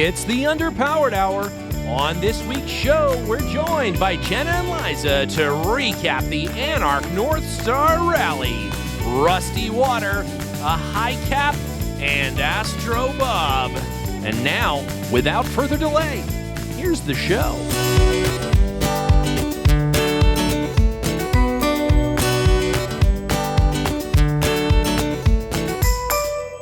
It's the Underpowered Hour. On this week's show, we're joined by Jenna and Liza to recap the Anarch North Star Rally, Rusty Water, a high cap, and Astro Bob. And now, without further delay, here's the show.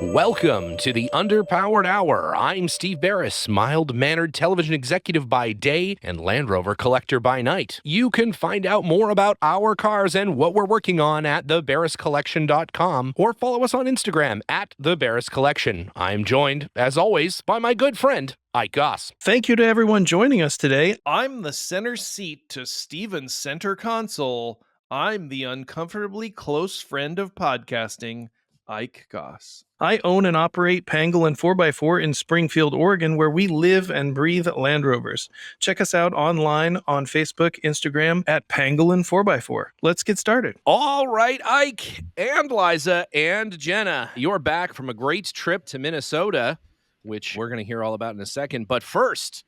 Welcome to the Underpowered Hour. I'm Steve Barris, mild-mannered television executive by day and Land Rover collector by night. You can find out more about our cars and what we're working on at thebarriscollection.com or follow us on Instagram at thebarriscollection. I'm joined, as always, by my good friend, Ike Goss. Thank you to everyone joining us today. I'm the center seat to Steven's center console. I'm the uncomfortably close friend of podcasting, Ike Goss. I own and operate Pangolin 4x4 in Springfield, Oregon, where we live and breathe Land Rovers. Check us out online on Facebook, Instagram at Pangolin 4x4. Let's get started. All right, Ike and Liza and Jenna, you're back from a great trip to Minnesota, which we're going to hear all about in a second. But first,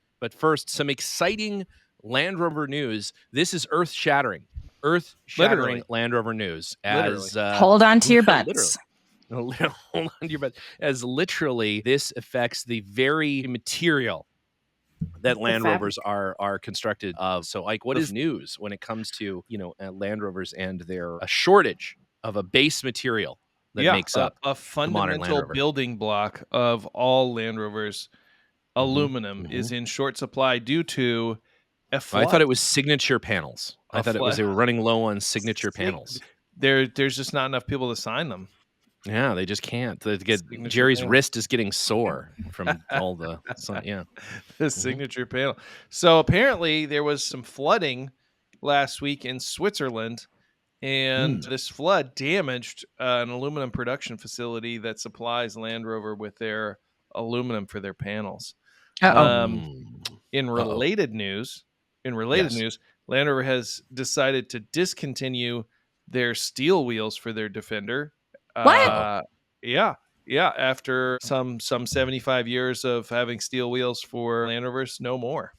some exciting Land Rover news. This is Earth-Shattering Literally. Land Rover news. As hold on to your butts. Hold on to your butt. As literally, this affects the very material that Land Rovers are constructed of. So, Ike, what is news when it comes to Land Rovers and their shortage of a base material that makes up a fundamental building block of all Land Rovers? Aluminum is in short supply due to a flood. I thought it was signature panels. I thought they were running low on signature panels. There's just not enough people to sign them. Yeah, they just can't. Jerry's wrist is getting sore from all the the signature panel. So apparently there was some flooding last week in Switzerland, and this flood damaged an aluminum production facility that supplies Land Rover with their aluminum for their panels. In related news, Land Rover has decided to discontinue their steel wheels for their Defender. What? Yeah. After some 75 years of having steel wheels for Land Rovers, no more.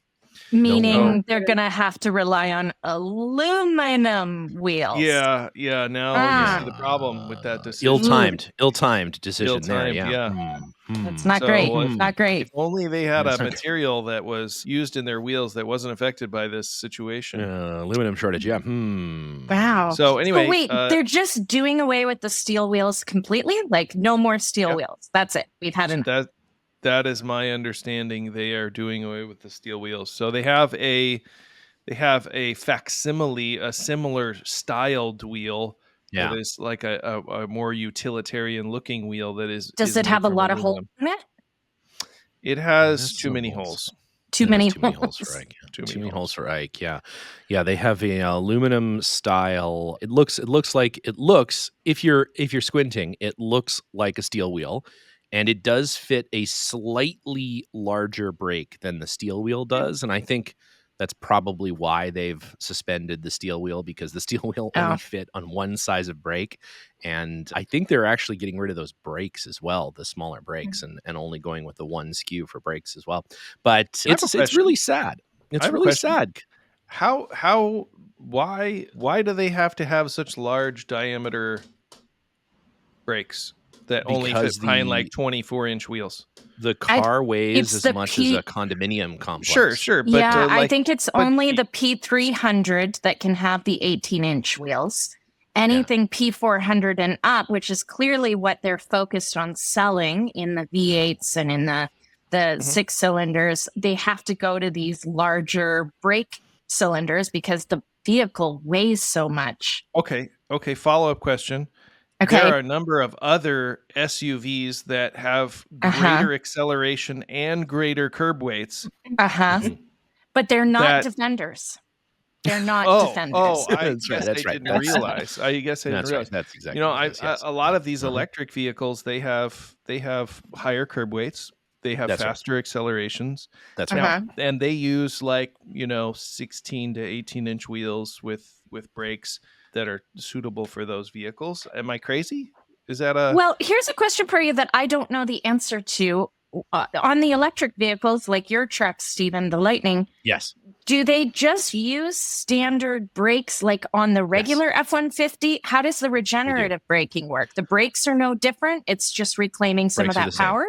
Meaning they're going to have to rely on aluminum wheels. Yeah. Now you see the problem with that decision. Ill-timed decision there. Yeah. That's not great. Not great. If only they had a material that was used in their wheels that wasn't affected by this situation. Aluminum shortage. Yeah. Wow. So anyway, wait, they're just doing away with the steel wheels completely? Like no more steel wheels. That's it. We've had enough. That is my understanding. They are doing away with the steel wheels. So they have a facsimile, a similar styled wheel. Yeah. That is like a more utilitarian looking wheel that is. Does it have a lot of holes in it? It has too many holes. Too many holes for Ike. Too many holes for Ike. Yeah. They have a aluminum style. It looks if you're squinting, it looks like a steel wheel. And it does fit a slightly larger brake than the steel wheel does. And I think that's probably why they've suspended the steel wheel, because the steel wheel only fit on one size of brake. And I think they're actually getting rid of those brakes as well, the smaller brakes, and only going with the one skew for brakes as well. But it's really sad. It's really sad. Why do they have to have such large diameter brakes that only fit behind like 24-inch wheels? The car weighs as much as a condominium complex. Sure. But, I think it's only the P300 that can have the 18-inch wheels. Anything P400 and up, which is clearly what they're focused on selling in the V8s and in the six cylinders, they have to go to these larger brake cylinders because the vehicle weighs so much. Okay. Follow-up question. Okay. There are a number of other SUVs that have greater acceleration and greater curb weights. But they're not Defenders. They're not Defenders. I guess I didn't realize. That's exactly. A lot of these electric vehicles, they have higher curb weights. They have faster accelerations. That's right. And they use 16 to 18-inch wheels with brakes that are suitable for those vehicles. Am I crazy? Is that Well, here's a question for you that I don't know the answer to. on the electric vehicles, like your truck, Stephen, the Lightning, Yes. do they just use standard brakes like on the regular F-150? How does the regenerative braking work? The brakes are no different. It's just reclaiming some Brakes of are that the same. power.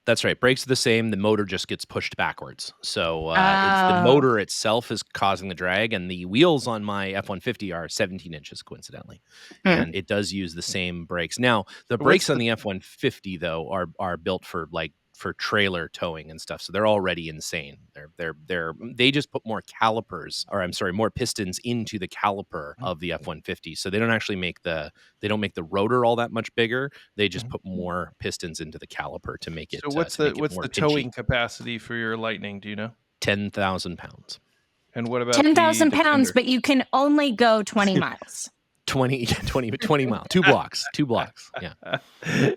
That's right. Brakes are the same. The motor just gets pushed backwards. So it's the motor itself is causing the drag, and the wheels on my F-150 are 17 inches, coincidentally. And it does use the same brakes. Now, the brakes on the F-150, though, are built for trailer towing and stuff. So they're already insane. They just put more more pistons into the caliper of the F-150. So they don't actually make the rotor all that much bigger. They just put more pistons into the caliper to make it. So what's the towing capacity for your Lightning? Do you know? 10,000 pounds. And what about 10,000 pounds, but you can only go 20 miles. 20 miles, 2 blocks. Yeah.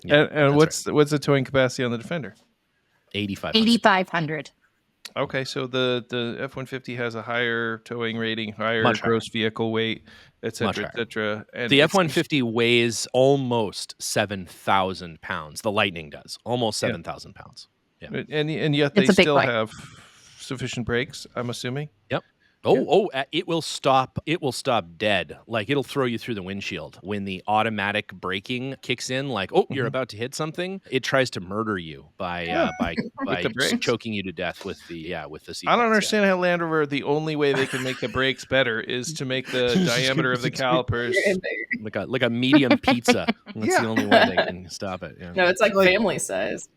And what's the towing capacity on the Defender? 8,500. Okay, so the F-150 has a higher towing rating, higher gross vehicle weight, et cetera. And the F-150 weighs almost 7,000 pounds. The Lightning does almost 7,000 pounds. Yeah, and yet they still have sufficient brakes, I'm assuming. Yep. It will stop dead. Like, it'll throw you through the windshield when the automatic braking kicks in. Like, you're about to hit something. It tries to murder you by choking you to death with the seatbelts. I don't understand how Land Rover, the only way they can make the brakes better is to make the diameter of the calipers like a medium pizza. That's the only way they can stop it. Yeah. No, it's like family size.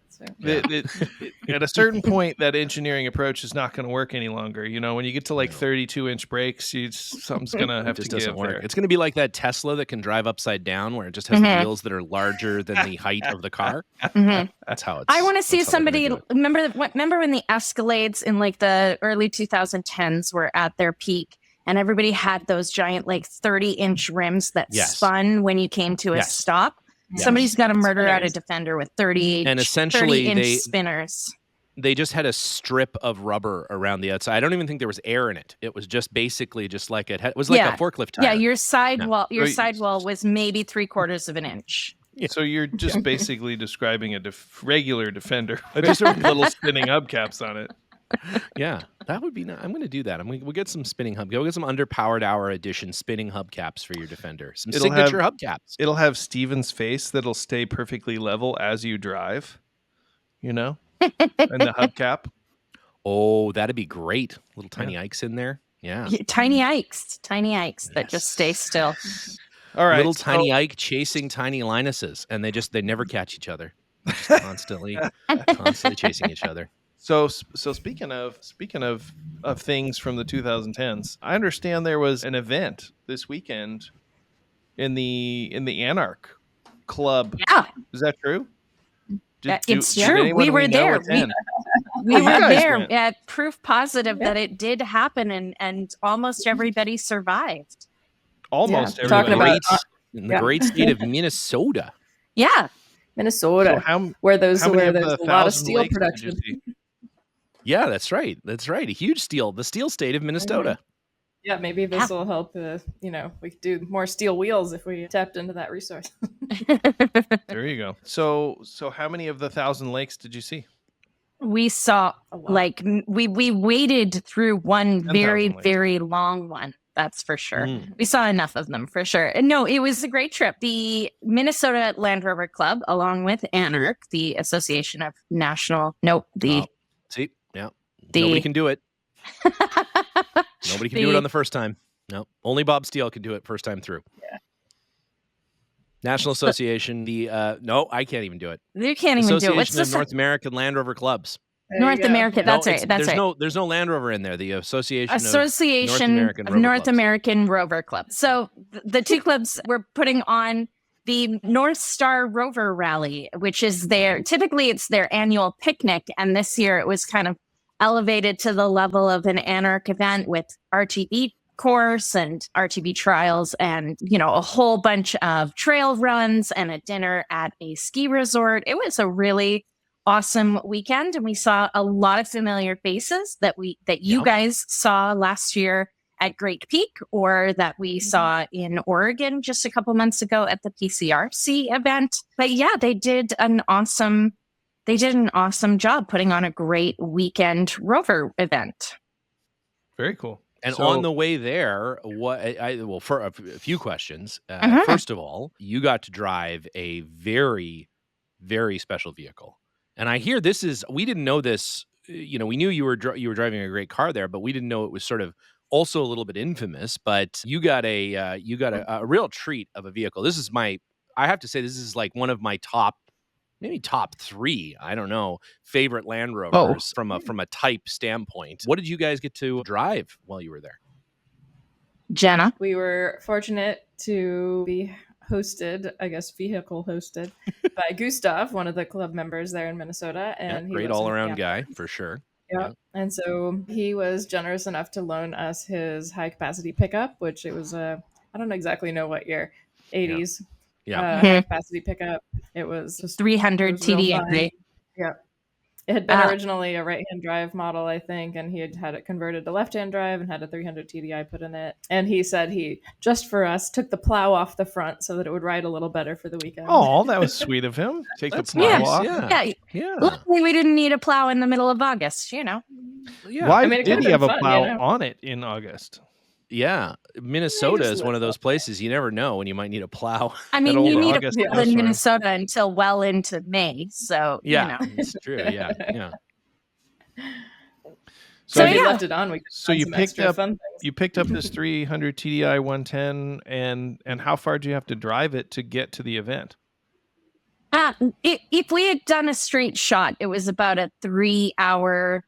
At a certain point, that engineering approach is not going to work any longer. You know, when you get to like 32-inch brakes, something's going to have to give work. there. It's going to be like that Tesla that can drive upside down, where it just has the wheels that are larger than the height of the car. That's how it's. I want to see somebody. Remember when the Escalades in like the early 2010s were at their peak, and everybody had those giant like 30-inch rims that spun when you came to a stop. Yes. Somebody's got to murder out a Defender with 30 and essentially 30-inch spinners. They just had a strip of rubber around the outside. I don't even think there was air in it. It was just basically just like it was like a forklift tire. Yeah, your sidewall was maybe 3/4 of an inch. Yeah. So you're just basically describing a regular Defender, just with little spinning hubcaps on it. Yeah, that would be nice. I'm going to do that. We'll get some spinning we'll get some Underpowered Hour Edition spinning hubcaps for your Defender. Some signature hubcaps. It'll have Steven's face that'll stay perfectly level as you drive, you know, and the hubcap. Oh, that'd be great. Little tiny Ikes in there. Yeah. Tiny Ikes that just stay still. All right. Little tiny Ike chasing tiny Linuses, and they never catch each other. Just constantly chasing each other. So speaking of things from the 2010s, I understand there was an event this weekend in the Anarch club. Yeah, is that true? It's true. We were there. We were there. Proof positive that it did happen, and almost everybody survived. Almost everybody. In the great state of Minnesota. Yeah, Minnesota, where there's a lot of steel production. Yeah, that's right. A huge steel. The steel state of Minnesota. Yeah, maybe this will help. We could do more steel wheels if we tapped into that resource. There you go. So how many of the 1,000 lakes did you see? We saw we waded through one very, very long one. That's for sure. We saw enough of them for sure. And no, it was a great trip. The Minnesota Land Rover Club, along with Anarch, the Association of National. Nobody can do it. Nobody can do it on the first time. No, only Bob Steele can do it first time through. Yeah. National Association. No, I can't even do it. You can't even do it. What's the North American Land Rover Clubs? North American. That's right. There's no Land Rover in there. The Association of North American Rover Club. So the two clubs were putting on the North Star Rover Rally, which is typically it's their annual picnic. And this year it was kind of elevated to the level of an Anarch event with RTB course and RTB trials and, a whole bunch of trail runs and a dinner at a ski resort. It was a really awesome weekend, and we saw a lot of familiar faces that you guys saw last year at Great Peak, or that we saw in Oregon just a couple months ago at the PCRC event. But yeah, they did an awesome they did an awesome job putting on a great weekend Rover event. Very cool. And So- on the way there, well, for a few questions. First of all, you got to drive a very, very special vehicle, and I hear we didn't know this. We knew you were driving a great car there, but we didn't know it was sort of also a little bit infamous. But you got a real treat of a vehicle. I have to say, this is like one of my maybe top 3, I don't know, favorite Land Rovers from a type standpoint. What did you guys get to drive while you were there? Jenna? We were fortunate to be hosted, I guess vehicle hosted, by Gustav, one of the club members there in Minnesota. And he great lives in all-around guy, Minneapolis. for sure. Yep. And so he was generous enough to loan us his high-capacity pickup, which it was I don't exactly know what year, 80s. High capacity pickup. It was just 300 TDI. Yeah. It had been originally a right-hand drive model, I think, and he had it converted to left-hand drive and had a 300 TDI put in it. And he said he, just for us, took the plow off the front so that it would ride a little better for the weekend. Oh, that was sweet of him. Take the plow nice. off. Yeah. Luckily, we didn't need a plow in the middle of August, Yeah. Why I mean, it did could've he have been a fun, plow on it in August? Yeah, Minnesota just is one of those places you never know when you might need a plow. I mean, old you need August a plow in Minnesota until well into May. So, it's true. Yeah. So he left it on. We so you picked up this 300 TDI 110, and how far do you have to drive it to get to the event? If we had done a straight shot, it was about a 3 hour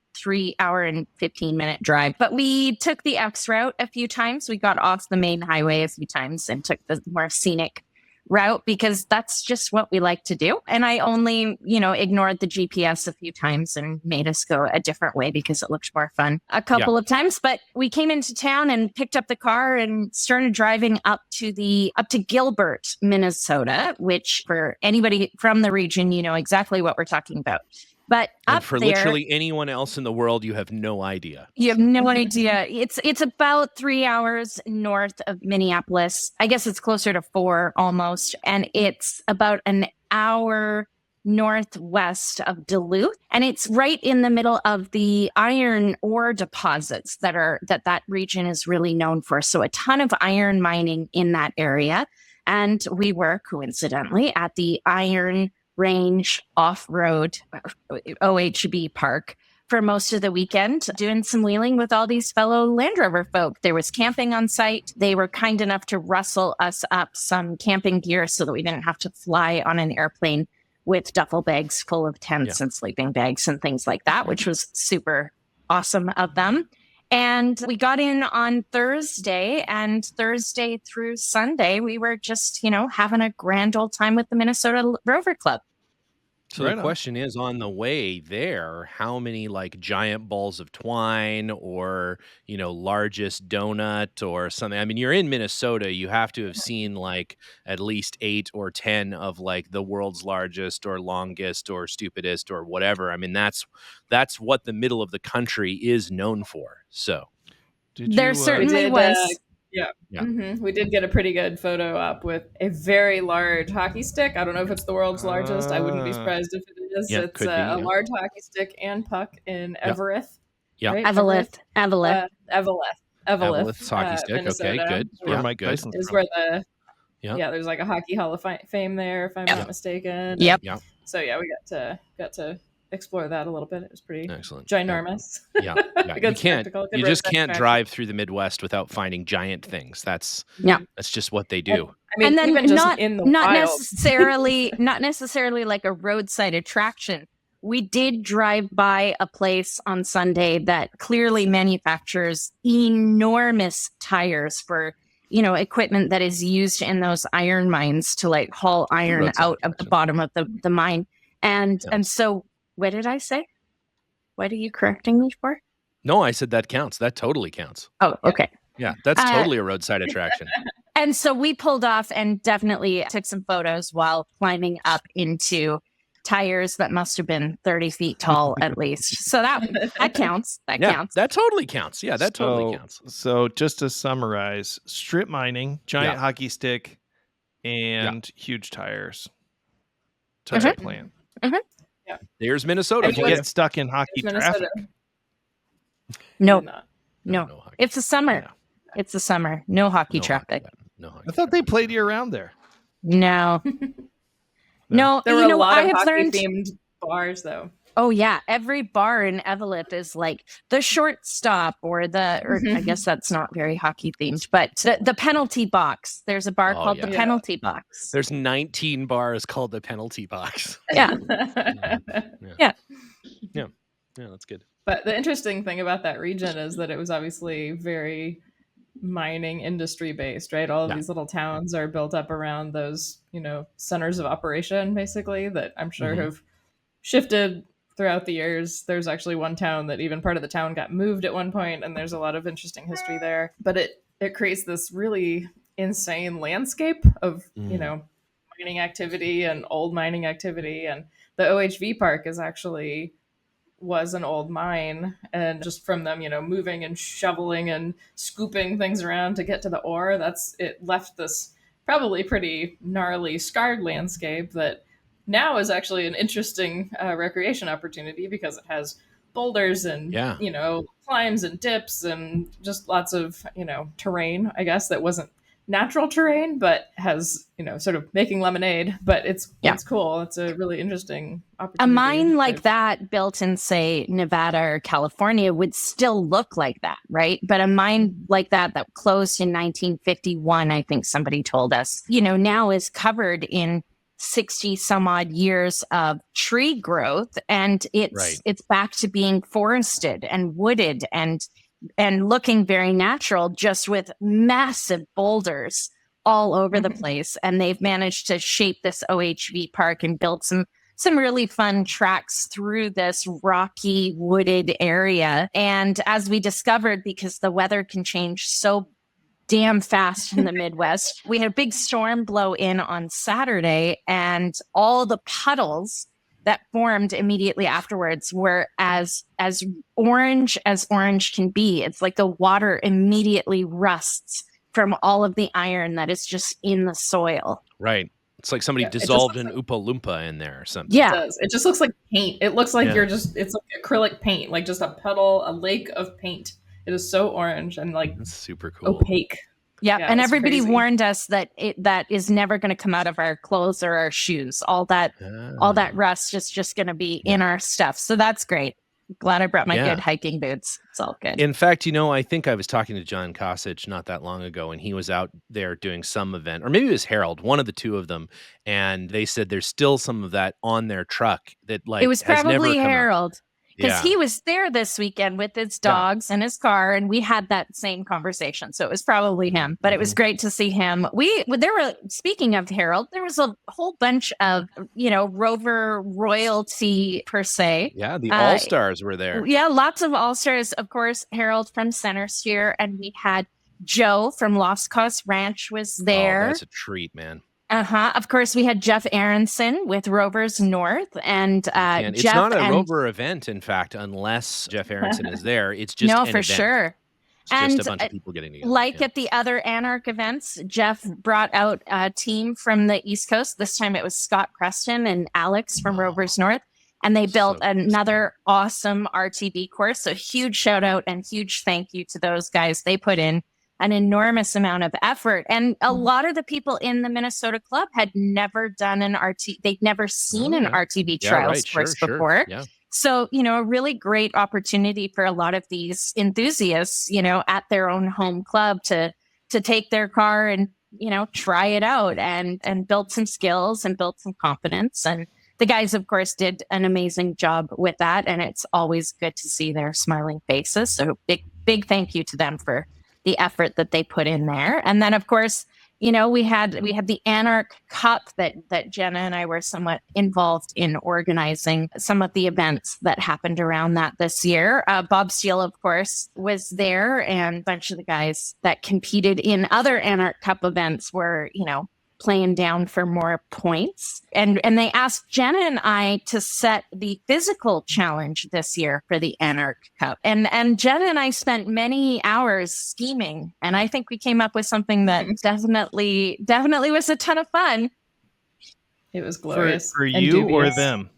and 15-minute drive. But we took the X route a few times. We got off the main highway a few times and took the more scenic route because that's just what we like to do. And I only, ignored the GPS a few times and made us go a different way because it looked more fun a couple of times. But we came into town and picked up the car and started driving up to Gilbert, Minnesota, which for anybody from the region, you know exactly what we're talking about. But and up for there, literally anyone else in the world, you have no idea. You have no idea. It's about 3 hours north of Minneapolis. I guess it's closer to 4 almost. And it's about an hour northwest of Duluth. And it's right in the middle of the iron ore deposits that region is really known for. So a ton of iron mining in that area. And we were coincidentally at the Iron Range Off-Road OHB Park for most of the weekend, doing some wheeling with all these fellow Land Rover folk. There was camping on site. They were kind enough to rustle us up some camping gear so that we didn't have to fly on an airplane with duffel bags full of tents and sleeping bags and things like that, which was super awesome of them. And we got in on Thursday, and Thursday through Sunday, we were just, having a grand old time with the Minnesota Rover Club. So the question is, on the way there, how many giant balls of twine or, largest donut or something? I mean, you're in Minnesota. You have to have seen at least 8 or 10 of the world's largest or longest or stupidest or whatever. I mean, that's what the middle of the country is known for. So there certainly was. We did get a pretty good photo up with a very large hockey stick. I don't know if it's the world's largest. I wouldn't be surprised if it is. It's a large hockey stick and puck in Everett. Right? Eveleth hockey stick. Minnesota. Okay, good. Where Mike Tyson is where there's a hockey hall of fame there, if I'm not mistaken. Yep. So we got to explore that a little bit. It was pretty excellent, ginormous. Yeah. You just can't drive through the Midwest without finding giant things. That's just what they do. I mean, and then even just in the wild. not necessarily like a roadside attraction. We did drive by a place on Sunday that clearly manufactures enormous tires for equipment that is used in those iron mines to haul iron out of the bottom of the mine. And so what did I say? What are you correcting me for? No, I said that counts. That totally counts. Oh, okay. Yeah, that's totally a roadside attraction. And so we pulled off and definitely took some photos while climbing up into tires that must have been 30 feet tall at least. So that counts. That counts. That totally counts. Yeah, that totally counts. So just to summarize, strip mining, giant hockey stick, and huge tires. Such a plan. There's Minnesota. Did you get stuck in hockey traffic? No, Not. no. hockey. It's the summer. Yeah. It's the summer. No hockey traffic. No hockey I thought they played you around there. No. No, There were you a know, lot I of have hockey learned. themed bars, though. Oh yeah, every bar in Eveleth is like the shortstop or I guess that's not very hockey themed, but the penalty box. There's a bar called the penalty box. There's 19 bars called the penalty box. Yeah. Yeah, that's good. But the interesting thing about that region is that it was obviously very mining industry based, right? All of these little towns are built up around those, centers of operation, basically, that I'm sure have shifted throughout the years. There's actually one town that even part of the town got moved at one point, and there's a lot of interesting history there. But it creates this really insane landscape of, mining activity and old mining activity. And the OHV park was an old mine, and just from them, moving and shoveling and scooping things around to get to the ore, it left this probably pretty gnarly, scarred landscape that now is actually an interesting recreation opportunity because it has boulders and climbs and dips and just lots of terrain, I guess, that wasn't natural terrain but has sort of making lemonade. But it's cool. It's a really interesting opportunity. A mine like that built in, say, Nevada or California would still look like that, right? But a mine like that closed in 1951, I think somebody told us, now is covered in 60 some odd years of tree growth, and it's back to being forested and wooded and looking very natural, just with massive boulders all over the place. And they've managed to shape this OHV park and build some really fun tracks through this rocky wooded area. And as we discovered, because the weather can change so damn fast in the Midwest, we had a big storm blow in on Saturday, and all the puddles that formed immediately afterwards were as orange as orange can be. It's like the water immediately rusts from all of the iron that is just in the soil. Right. It's like somebody dissolved an Oompa Loompa in there or something. Yeah. It does. It just looks like paint. It looks like it's like acrylic paint, like just a lake of paint. It is so orange and that's super cool. Opaque. Yeah, and everybody warned us that that is never going to come out of our clothes or our shoes. All that rust is just going to be in our stuff. So that's great. Glad I brought my good hiking boots. It's all good. In fact, I think I was talking to John Kosich not that long ago, and he was out there doing some event, or maybe it was Harold, one of the two of them, and they said there's still some of that on their truck that it was probably Harold. Because Yeah. he was there this weekend with his dogs and his car, and we had that same conversation. So it was probably him, but it was great to see him. Speaking of Harold, there was a whole bunch of, Rover royalty per se. Yeah, the All-Stars were there. Yeah, lots of All-Stars. Of course, Harold from Center Sphere, and we had Joe from Lost Cause Ranch was there. Oh, that's a treat, man. Of course, we had Jeff Aronson with Rovers North, and it's Jeff not a Rover event, in fact, unless Jeff Aronson is there. It's just an event. Sure. It's just a bunch of people getting together. Like at the other Anarch events, Jeff brought out a team from the East Coast. This time it was Scott Preston and Alex from Rovers North, and they built another awesome RTB course. So huge shout out and huge thank you to those guys. They put in an enormous amount of effort. And a lot of the people in the Minnesota club had never done they'd never seen an RTB trials course before. Yeah. So, a really great opportunity for a lot of these enthusiasts, at their own home club to take their car and, try it out and build some skills and build some confidence. And the guys, of course, did an amazing job with that. And it's always good to see their smiling faces. So big thank you to them for the effort that they put in there. And then, of course, we had the Anarch Cup that Jenna and I were somewhat involved in organizing some of the events that happened around that this year. Bob Steele, of course, was there, and a bunch of the guys that competed in other Anarch Cup events were, playing down for more points. And they asked Jenna and I to set the physical challenge this year for the Anarch Cup. And Jenna and I spent many hours scheming. And I think we came up with something that definitely was a ton of fun. It was glorious. For you or them?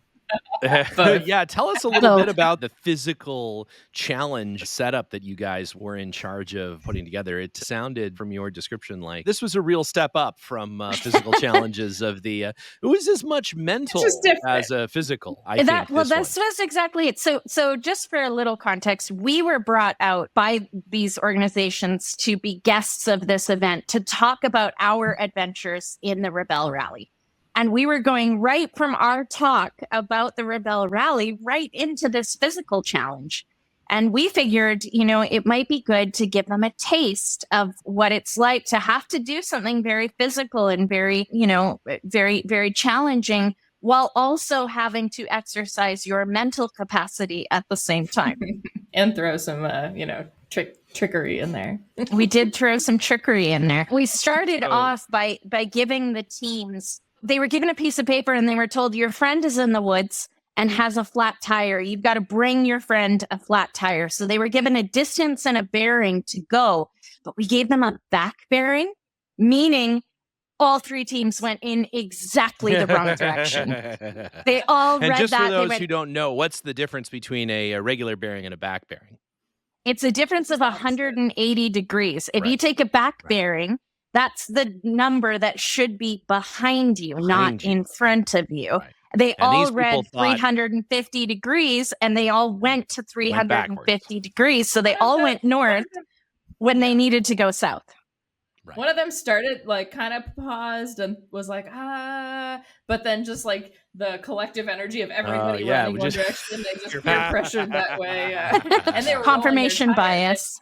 Yeah, tell us a little bit about the physical challenge setup that you guys were in charge of putting together. It sounded from your description like this was a real step up from physical challenges of the. It was as much mental as a physical. That was exactly it. So just for a little context, we were brought out by these organizations to be guests of this event to talk about our adventures in the Rebel Rally. And we were going right from our talk about the Rebel Rally right into this physical challenge. And we figured, it might be good to give them a taste of what it's like to have to do something very physical and very, very, very challenging, while also having to exercise your mental capacity at the same time. And throw some, trickery in there. We did throw some trickery in there. We started off by giving the teams, they were given a piece of paper and they were told, your friend is in the woods and has a flat tire. You've got to bring your friend a flat tire. So they were given a distance and a bearing to go, but we gave them a back bearing, meaning all three teams went in exactly the wrong direction. They all read that. And just for those who don't know, what's the difference between a regular bearing and a back bearing? It's a difference of 180 degrees. If you take a back bearing, that's the number that should be behind you, not in front of you. Right. They all read 350 degrees, and they all went to 350 degrees. So they all went north when they needed to go south. Right. One of them started kind of paused and was like, but then just the collective energy of everybody running one direction, they just peer pressured that way. And they were confirmation bias.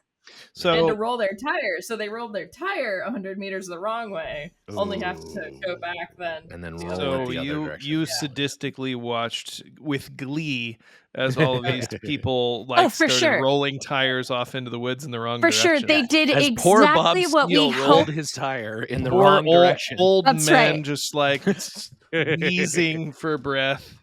So they had to roll their tire. So they rolled their tire 100 meters the wrong way. Ooh. Only have to go back then. And then roll so it the other direction. You sadistically watched with glee as all of these people started rolling tires off into the woods in the wrong direction. For sure, they did as exactly poor Bob what we rolled his tire in the wrong direction. Old men just wheezing for breath.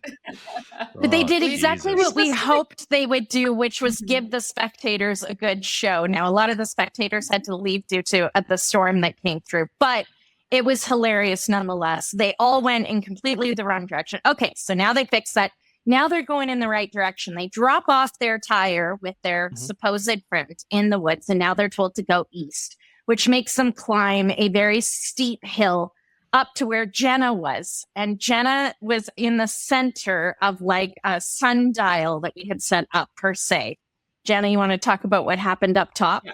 But they did exactly what we hoped they would do, which was give the spectators a good show. Now, a lot of the spectators had to leave due to the storm that came through, but it was hilarious nonetheless. They all went in completely the wrong direction. Okay, so now they fixed that. Now they're going in the right direction. They drop off their tire with their supposed friend in the woods, and now they're told to go east, which makes them climb a very steep hill up to where Jenna was. And Jenna was in the center of a sundial that we had set up, per se. Jenna, you want to talk about what happened up top? Yeah.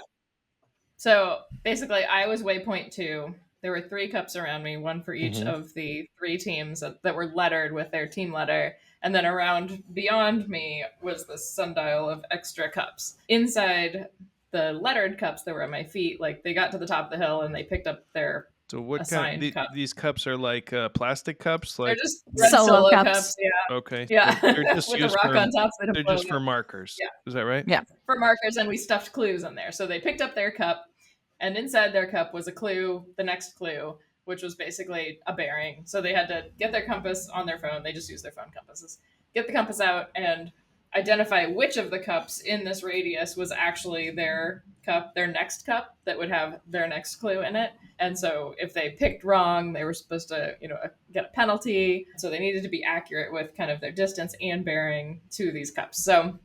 So basically, I was waypoint 2. There were 3 cups around me, one for each of the 3 teams that were lettered with their team letter. And then around beyond me was the sundial of extra cups. Inside the lettered cups that were at my feet, they got to the top of the hill and they picked up their assigned cup. These cups are plastic cups? They're just red solo cups. Yeah. Okay. Yeah. They're just with a rock on top. They're just for markers. Yeah. Is that right? Yeah. For markers, and we stuffed clues in there. So they picked up their cup, and inside their cup was a clue, the next clue, which was basically a bearing. So they had to get their compass on their phone. They just use their phone compasses. Get the compass out and identify which of the cups in this radius was actually their cup, their next cup that would have their next clue in it. And so if they picked wrong, they were supposed to, get a penalty. So they needed to be accurate with kind of their distance and bearing to these cups. So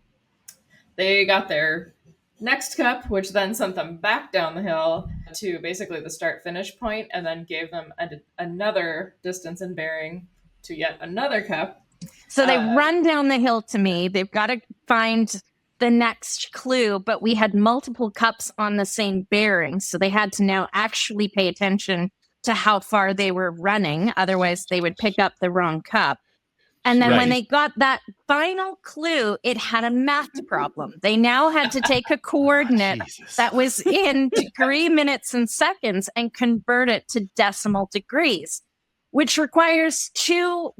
they got their next cup, which then sent them back down the hill to basically the start-finish point, and then gave them another distance and bearing to yet another cup. So they run down the hill to me. They've got to find the next clue, but we had multiple cups on the same bearing. So they had to now actually pay attention to how far they were running. Otherwise, they would pick up the wrong cup. And then when they got that final clue, it had a math problem. They now had to take a coordinate that was in degree, minutes, and seconds and convert it to decimal degrees, which requires two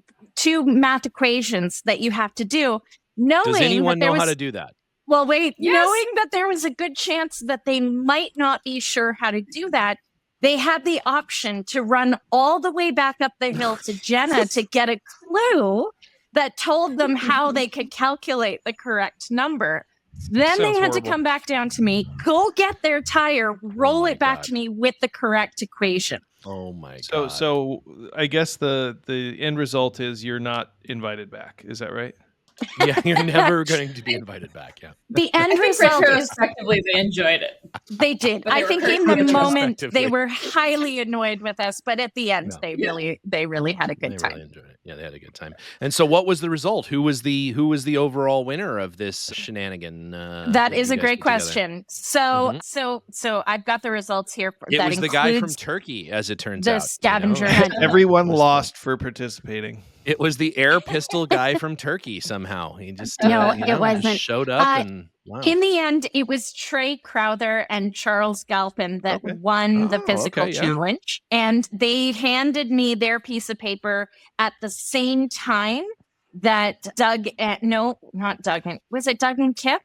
math equations that you have to do. Does anyone know how to do that? Well, wait, knowing that there was a good chance that they might not be sure how to do that, they had the option to run all the way back up the hill to Jenna to get a clue that told them how they could calculate the correct number. Then they had to come back down to me, go get their tire, roll it back to me with the correct equation. Oh my So god. so I guess the end result is you're not invited back. Is that right? Yeah, you're never going to be invited back. Yeah. The I end think result is retrospectively they enjoyed it. they did. But they I were think in cursing the at moment they retrospectively. were highly annoyed with us, but at the end Yeah. they really had a good They time. really enjoyed it. Yeah, they had a good time. And so, what was the result? Who was the overall winner of this shenanigan? That is you a guys great put together? question. So Mhm. so I've got the results here. It that was the guy from includes Turkey, as it turns the out. scavenger hunt. Everyone It was lost for participating. It was the air pistol guy from Turkey. Somehow he just No, you it know, just wasn't. showed up and wow. In the end, it was Trey Crowther and Charles Galpin that Okay. won the Oh, physical okay, yeah. challenge. And they handed me their piece of paper at the same time that Doug, no, not Doug, was it Doug and Kip?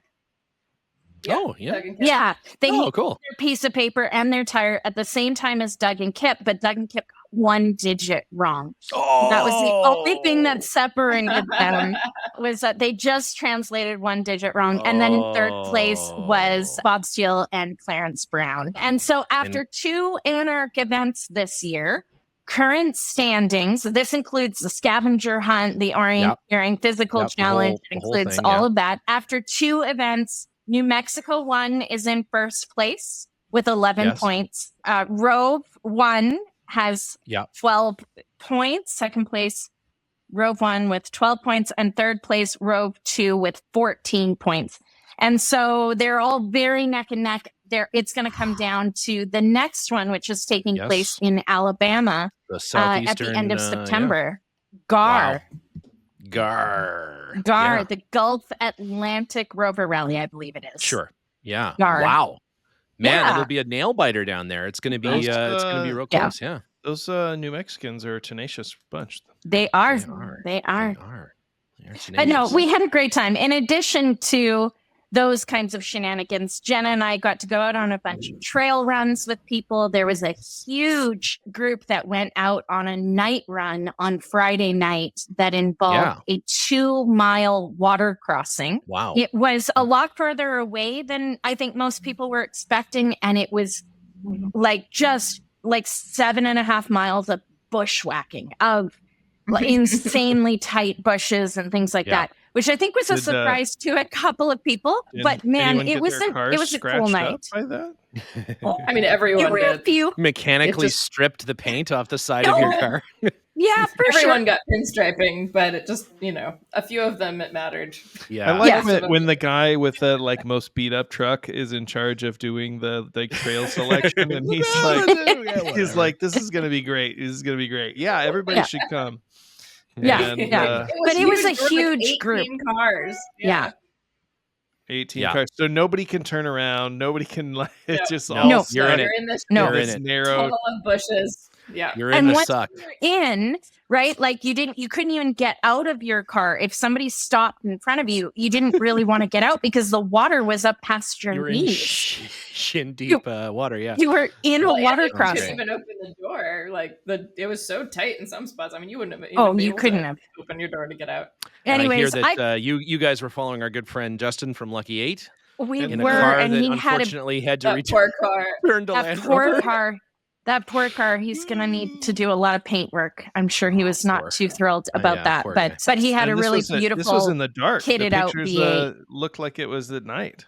Oh, yeah. Doug and Kip. Yeah, they Oh, handed cool. their piece of paper and their tire at the same time as Doug and Kip, but Doug and Kip got one digit wrong. That was the only thing that separated them, was that they just translated one digit wrong. And then in third place was Bob Steele and Clarence Brown. And so after two Anarch events this year, current standings, this includes the scavenger hunt, the orienteering physical Yep, the challenge, whole includes thing, all yeah. of that. After two events, New Mexico 1 is in first place with 11 Yes. points. Rove 1 has Yep. 12 points. Second place, Rove 1 with 12 points. And third place, Rove 2 with 14 points. And so they're all very neck and neck. It's going to come down to the next one, which is taking Yes. place in Alabama The at southeastern the end of yeah. September. Gar. Wow. Gar. Gar, Yeah. the Gulf Atlantic Rover Rally, I believe it is. Sure. Yeah. Gar. Wow. Man, Yeah. it'll be a nail biter down there. It's gonna be Those, it's gonna be real yeah. close. Yeah. Those New Mexicans are a tenacious bunch. They are. They are. They are. They are. They are But no, tenacious. we had a great time. In addition to those kinds of shenanigans, Jenna and I got to go out on a bunch of trail runs with people. There was a huge group that went out on a night run on Friday night that involved a 2-mile water crossing. Wow. It was a lot further away than I think most people were expecting. And it was like just like 7.5 miles of bushwhacking, of insanely tight bushes and things like that, which I think was a surprise to a couple of people. But man, it was a cool night. By that? I mean, everyone did. Mechanically stripped the paint off the side of your car. Yeah, for Everyone sure. got pinstriping, but it just, a few of them it mattered. Yeah. I like Yeah. that when the guy with the most beat up truck is in charge of doing the trail selection, and he's like, this is gonna be great. This is gonna be great. Yeah, everybody should come. Yeah, And, yeah. But it was a There were huge 18 group. cars. Yeah. 18 Yeah. cars, so nobody can turn around. Nobody can it's just No, all No. you're in it. You're in this, No. You're in this it. narrow. tunnel of bushes. Yeah. You're in And the once suck. you're in, right? Like you couldn't even get out of your car. If somebody stopped in front of you, you didn't really want to get out because the water was up past your You're in knees. shin deep water. Yeah. You were in a water You couldn't crossing. even open the door. Like it was so tight in some spots. I mean, you wouldn't have. Oh, even been you able couldn't to have. open your door to get out. And Anyways, I hear that you guys were following our good friend Justin from Lucky 8 we in a were, car and that he had unfortunately had to That poor car. return to that Land poor Rover. car. That poor car. He's gonna need to do a lot of paint work. I'm sure he was not poor. too thrilled about Yeah, that. poor guy. But he had And a really this was beautiful. in the dark. kitted The out pictures V8. looked like it was at night.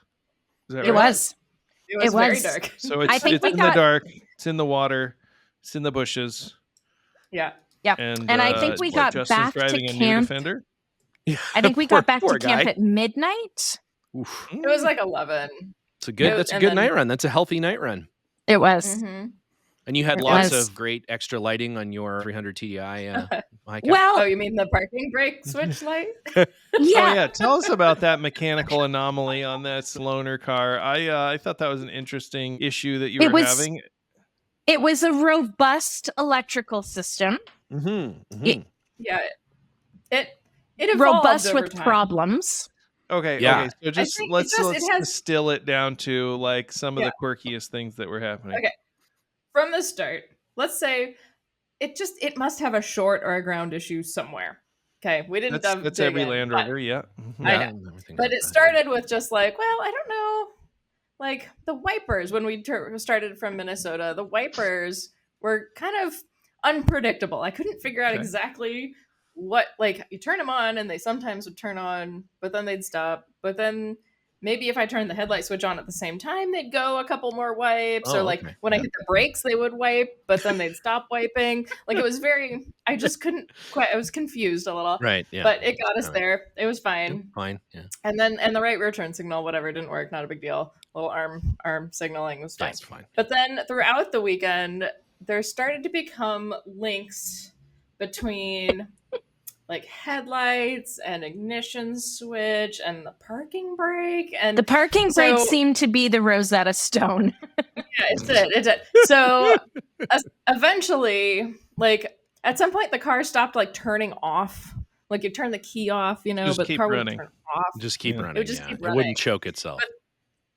Is that It right? was. It was very dark. So it's, I think it's we in got- the dark. It's in the water. It's in the bushes. Yeah. Yeah. And I think we got Justin's back to driving a new camp. Defender. I think we got back poor to camp guy. at midnight. Oof. It was like 11. It's a good. It- That's a and good then- night run. That's a healthy night run. It was. Mhm. And you had It lots was. of great extra lighting on your 300 TDI. Hike out. Well, Oh, you mean the parking brake switch light? yeah. Oh yeah, tell us about that mechanical anomaly on that loaner car. I thought that was an interesting issue that you It were was- having. It was a robust electrical system, Mm-hmm. Yeah. It evolved robust over with time. problems. Okay, Yeah. okay. So just think let's it has- distill it down to like some of Yeah. the quirkiest things that were happening. Okay. From the start, let's say it must have a short or a ground issue somewhere. Okay, we didn't. That's dig every in, Land but- Rover, yeah. Mhm. I know. But it started with just like, well, I don't know, like the wipers when we started from Minnesota. The wipers were kind of unpredictable. I couldn't figure out exactly what, like, you turn them on and they sometimes would turn on, but then they'd stop. But then maybe if I turned the headlight switch on at the same time, they'd go a couple more wipes. Or like when I hit the brakes, they would wipe, but then they'd stop wiping. Like, it was I just couldn't quite, I was confused a little. Right. Yeah. But it got us there. It was fine. Yeah, fine. Yeah. And the right rear turn signal, whatever, didn't work. Not a big deal. Little arm signaling was fine. That's fine. But then throughout the weekend, there started to become links between like headlights and ignition switch and the parking brake. And the parking brake seemed to be the Rosetta Stone. Yeah, it did. So eventually, like at some point, the car stopped like turning off. Like you turn the key off, you know, Just but the keep car running. wouldn't turn off. Just keep running. It would just keep It running. wouldn't choke itself.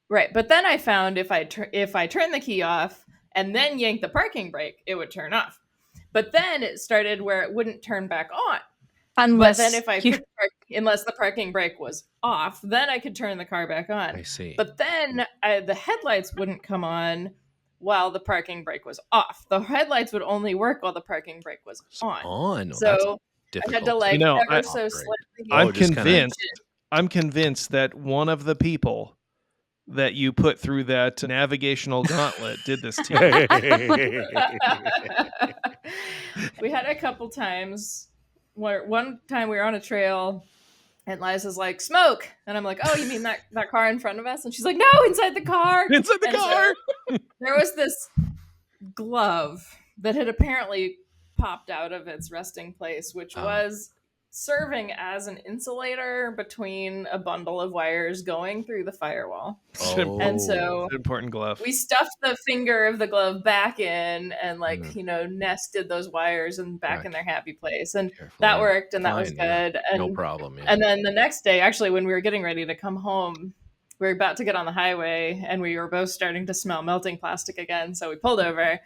But then I found if I turn the key off and then yank the parking brake, it would turn off. But then it started where it wouldn't turn back on. Unless but then if unless the parking brake was off, then I could turn the car back on. I see. But then the headlights wouldn't come on while the parking brake was off. The headlights would only work while the parking brake was on. So I had to like ever so slightly. I'm convinced that one of the people that you put through that navigational gauntlet did this to you. We had a couple times where one time we were on a trail and Liza's like, smoke. And I'm like, oh, you mean that car in front of us? And she's like, no, inside the car. Inside the car. So there was this glove that had apparently popped out of its resting place, which was serving as an insulator between a bundle of wires going through the firewall. And so it's an important glove. We stuffed the finger of the glove back in and nested those wires and back in their happy place. And that worked and that was good. And, no problem. Yeah. And then the next day, actually, when we were getting ready to come home, we were about to get on the highway and we were both starting to smell melting plastic again. So we pulled over.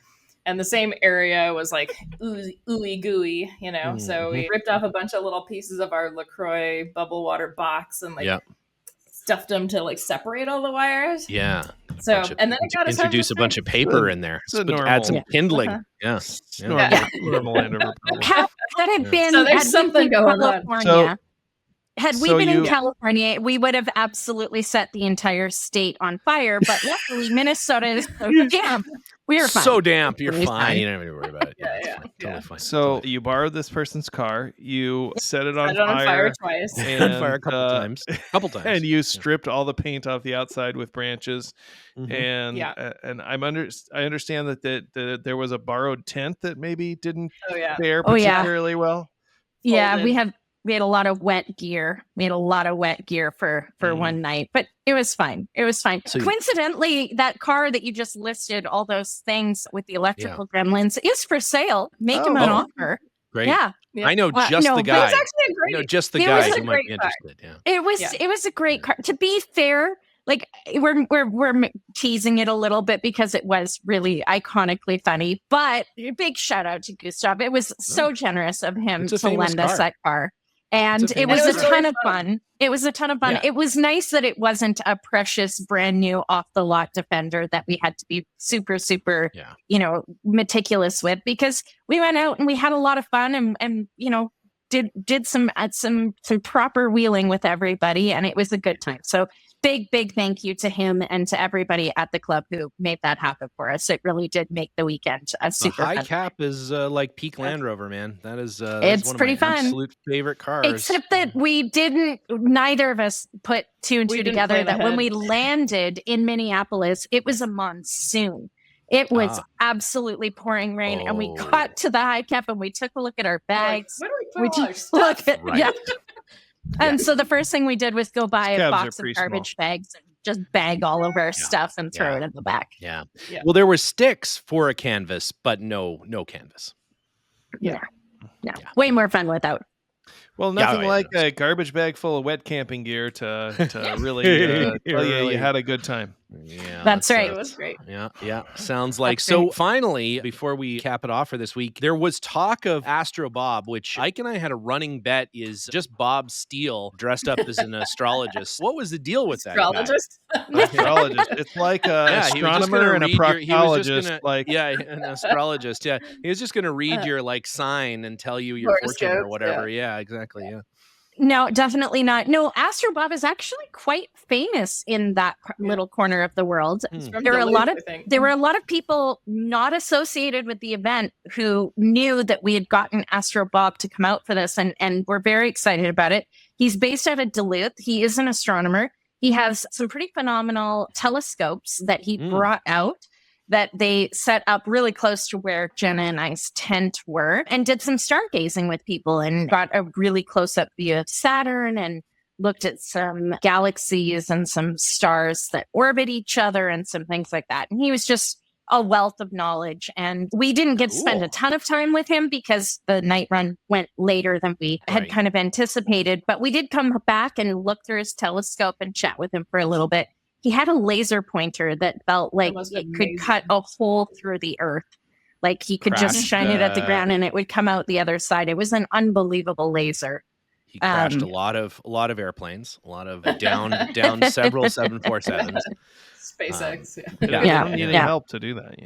And the same area was like ooey gooey, you know. Mm-hmm. So we ripped off a bunch of little pieces of our LaCroix bubble water box and stuffed them to like separate all the wires. Yeah. So and then it got us introduce a bunch of paper in there. Add some kindling. Normal Land Rover. Had it been so there's something going on. Had we been in California, we would have absolutely set the entire state on fire. But luckily, Minnesota is so damp. We are fine. So damp, you're fine. You don't have to worry about it. Totally fine. So you borrowed this person's car, you set it on fire twice, and fire a couple times, and you stripped all the paint off the outside with branches. And and I understand that there was a borrowed tent that maybe didn't fare particularly well. Yeah, we had a lot of wet gear. We had a lot of wet gear for one night, but it was fine. It was fine. So coincidentally, that car that you just listed, all those things with the electrical gremlins, is for sale. Make him an offer. Great. Yeah. I know just the guy. It was actually a great. I know just the guy who might be interested. Yeah. It was a great car. To be fair, like we're teasing it a little bit because it was really iconically funny, but a big shout out to Gustav. It was so generous of him to lend us that car. And it was a ton of fun. It was a ton of fun. Yeah. It was nice that it wasn't a precious, brand new off the lot Defender that we had to be super, super, meticulous with, because we went out and we had a lot of fun and did some proper wheeling with everybody, and it was a good time. So big thank you to him and to everybody at the club who made that happen for us. It really did make the weekend a super fun. The high cap is like peak Land Rover, man. That is it's one pretty of my fun. Absolute favorite cars. Except that neither of us put two and two together that when we landed in Minneapolis, it was a monsoon. It was absolutely pouring rain, and we got to the high cap and we took a look at our bags. We took a look at And so the first thing we did was go buy a box of garbage bags and just bag all of our stuff and throw it in the back. Yeah. Well, there were sticks for a canvas, but no canvas. Yeah. Way more fun without. Well, nothing like a garbage bag full of wet camping gear to really tell you had a good time. Yeah, That's right. It was great. Yeah. Sounds like so. Finally, before we cap it off for this week, there was talk of Astro Bob, which Ike and I had a running bet is just Bob Steele dressed up as an astrologist. What was the deal with that guy? Astrologist. Astrologist. It's like a He was just gonna astronomer and a read your. He was just proctologist. gonna. Like, Yeah, an astrologist. Yeah, he was just gonna read your like sign and tell you your fortune or Horoscopes, whatever. Yeah, exactly. Yeah. No, definitely not. No, Astro Bob is actually quite famous in that little corner of the world. From There were a Duluth, lot of I think. there were a lot of people not associated with the event who knew that we had gotten Astro Bob to come out for this, and we're very excited about it. He's based out of Duluth. He is an astronomer. He has some pretty phenomenal telescopes that he brought out that they set up really close to where Jenna and I's tent were, and did some stargazing with people and got a really close-up view of Saturn and looked at some galaxies and some stars that orbit each other and some things like that. And he was just a wealth of knowledge. And we didn't get to spend a ton of time with him because the night run went later than we had kind of anticipated. But we did come back and look through his telescope and chat with him for a little bit. He had a laser pointer that felt like it could cut a hole through the earth. Like he could just shine it at the ground and it would come out the other side. It was an unbelievable laser. He crashed a lot of airplanes, a lot of down several 747s. SpaceX. They don't need any help to do that,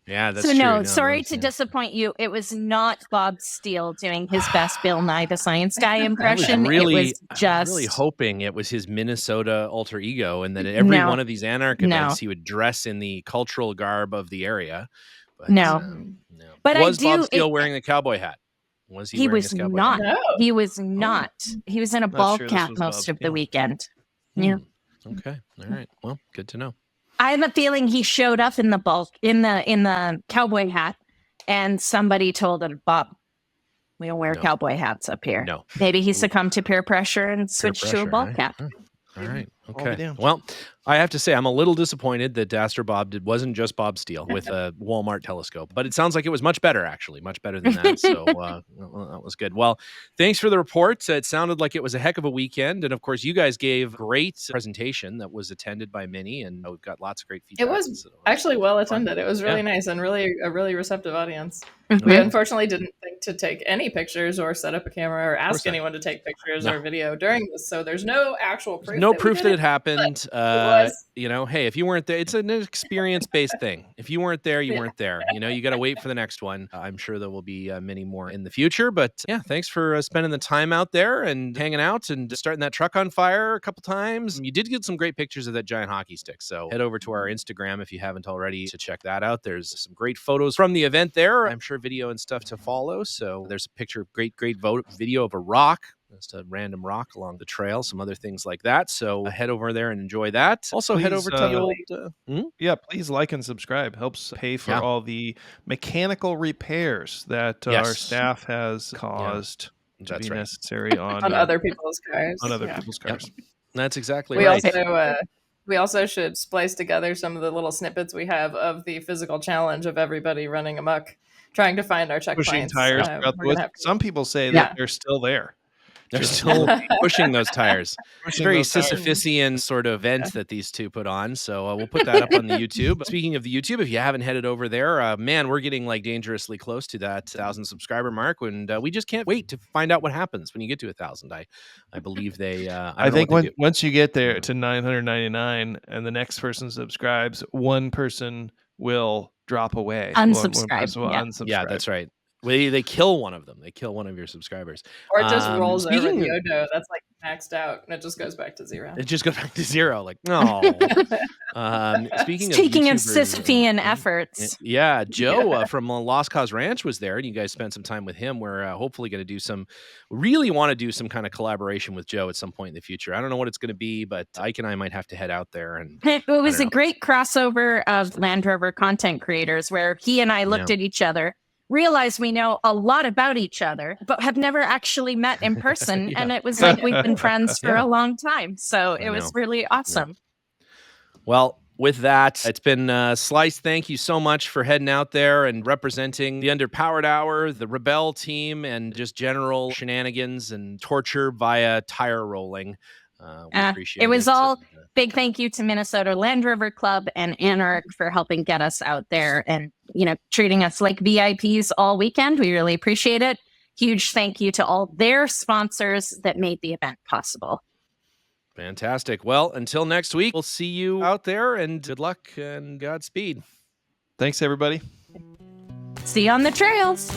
Yeah, that's so true. no, sorry to disappoint you. It was not Bob Steele doing his best Bill Nye the Science Guy impression. I was really hoping it was his Minnesota alter ego, and that at every one of these Anarch events he would dress in the cultural garb of the area. But, But was Bob Steele wearing the cowboy hat? Was he? Wearing his cowboy hat? No. He was not. He was in a ball cap most of the weekend. Yeah. Okay. All right. Well, good to know. I have a feeling he showed up in the cowboy hat, and somebody told him, Bob, we don't wear cowboy hats up here. No. Maybe he succumbed to peer pressure and switched to a ball cap. All right. Okay. Well, I have to say, I'm a little disappointed that Astro Bob wasn't just Bob Steele with a Walmart telescope, but it sounds like it was much better, actually, much better than that. So that was good. Well, thanks for the report. It sounded like it was a heck of a weekend. And of course, you guys gave a great presentation that was attended by many, and we've got lots of great feedback. It was actually well attended. It was really nice and a really receptive audience. Mm-hmm. We unfortunately didn't think to take any pictures or set up a camera or ask anyone to take pictures or video during this. So there's no actual proof. No proof that it happened. Hey, if you weren't there, it's an experience-based thing. If you weren't there, you weren't there. You got to wait for the next one. I'm sure there will be many more in the future. But yeah, thanks for spending the time out there and hanging out and starting that truck on fire a couple times. You did get some great pictures of that giant hockey stick. So head over to our Instagram if you haven't already to check that out. There's some great photos from the event there. I'm sure video and stuff to follow. So there's a picture of great video of a rock. Just a random rock along the trail, some other things like that. So head over there and enjoy that. Also, head over to the old... Yeah, please like and subscribe. Helps pay for all the mechanical repairs that our staff has caused to be necessary on other people's cars. On other people's cars. Yep. That's exactly right. We also should splice together some of the little snippets we have of the physical challenge of everybody running amok, trying to find our checkpoints. Pushing tires throughout the woods. Some people say that they're still there. They're still pushing those tires. It's a very Sisyphusian sort of event that these two put on. So we'll put that up on the YouTube. Speaking of the YouTube, if you haven't headed over there, man, we're getting like dangerously close to that 1,000 subscriber mark. And we just can't wait to find out what happens when you get to 1,000. I believe they. I think once you get there to 999 and the next person subscribes, one person will drop away. Unsubscribe. Unsubscribe. Yeah, that's right. They kill one of them. They kill one of your subscribers. Or it just rolls over the Odo. That's like maxed out, and it just goes back to zero. It just goes back to zero. Like, no. Speaking of Sisyphean efforts. Yeah, Joe from Lost Cause Ranch was there, and you guys spent some time with him. We're hopefully going to do really want to do some kind of collaboration with Joe at some point in the future. I don't know what it's going to be, but Ike and I might have to head out there. And it was a great crossover of Land Rover content creators where he and I looked at each other, realize we know a lot about each other, but have never actually met in person. And it was like we've been friends for a long time. So it was really awesome. Yeah. Well, with that, it's been Slice. Thank you so much for heading out there and representing the Underpowered Hour, the Rebel team, and just general shenanigans and torture via tire rolling. We appreciate it was it. all big thank you to Minnesota Land Rover Club and Anarch for helping get us out there and, treating us like VIPs all weekend. We really appreciate it. Huge thank you to all their sponsors that made the event possible. Fantastic. Well, until next week, we'll see you out there, and good luck and Godspeed. Thanks, everybody. See you on the trails.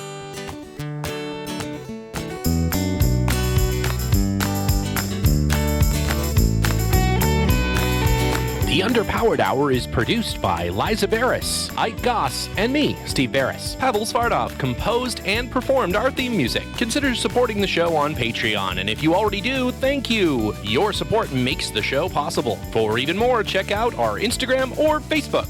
The Underpowered Hour is produced by Liza Barris, Ike Goss, and me, Steve Barris. Pavel Svardov composed and performed our theme music. Consider supporting the show on Patreon, and if you already do, thank you. Your support makes the show possible. For even more, check out our Instagram or Facebook.